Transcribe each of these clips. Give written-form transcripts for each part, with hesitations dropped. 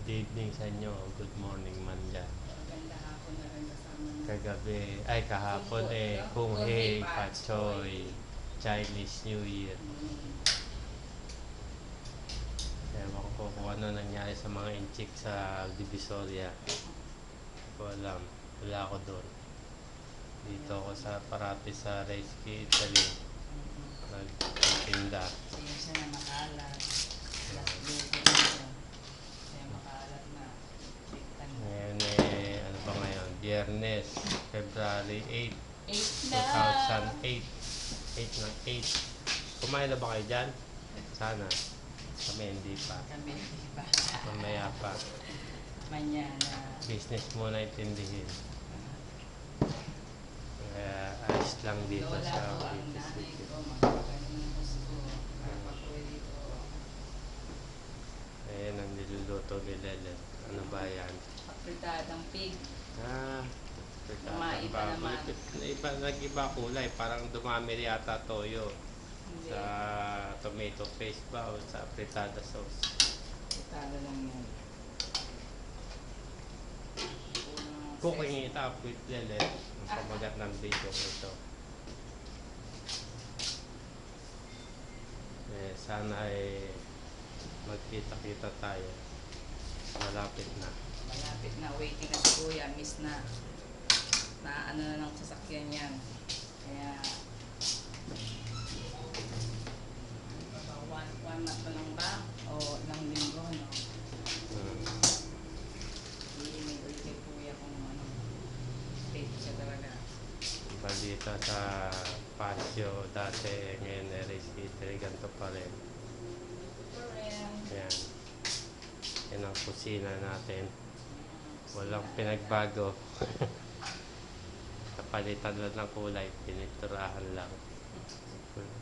Good evening sa inyo. Good morning man dyan. Maganda hapon na rin kasama ng Kagabi, ay kahapon Kung Hei Pachoy, Chinese New Year. Ewan ko kung ano nangyari sa mga inchik sa Divisoria. Hindi ko alam. Wala ako doon. Dito ako sa parati sa Reski, Italy. Nagtinda. Siya na makalat. Last luto na siya. Siya makalat na. Ngayon ano ba ngayon? Biyernes, February 8, 8 na! 2008. 8 ng 8. Kumain na ba kayo dyan? Sana. Kami hindi pa. Kami hindi pa. Mamaya pa. Manyana. Business muna intindihin. Ayos lang dito Lola sa ko, ang Cavite nanay City. ko, magkakaroon ng gusto. Kapag dito. Ayan ang niluluto ni Lelen. Ano ba yan? Apritadang pig. Pagkatang Iba naman. Nag-iba kulay. Parang dumami yata toyo. Hindi. Sa tomato paste ba o sa fritada sauce? Apritada lang yan. Cooking it up with Lelen. Ang pamagat ng video ko ito. Sana ay magkita-kita tayo. Malapit na. Malapit na. Waiting na si Kuya. Miss na. Na ano na ng sasakyan yan. Kaya one month pa lang ba? O ilang linggo, no? Hindi ko kay Kuya kung ano. Date siya talaga. Balita sa Pasio dati, ngayon Reski, ganito pa rin. Ayan. Yan ang kusina natin. Walang pinagbago. Napalitan lang ng kulay, piniturahan lang.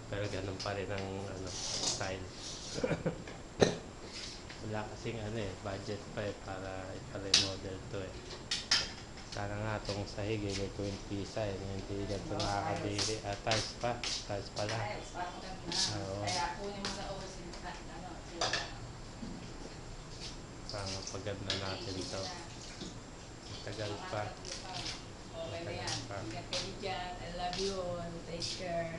Pero ganun pa rin ang style. Wala kasing budget pa para ipare-model to eh. Sana nga itong sahig may 20 pisa eh. Hindi ganito nakakadiri. Tiles pa. Tiles pala. Tiles, parang ganda. Oo. Kaya kunin mo sa osin. Paganda natin ito. Tagal pa. Okay na yan. Ingat kayo dyan. I love you all. Take care.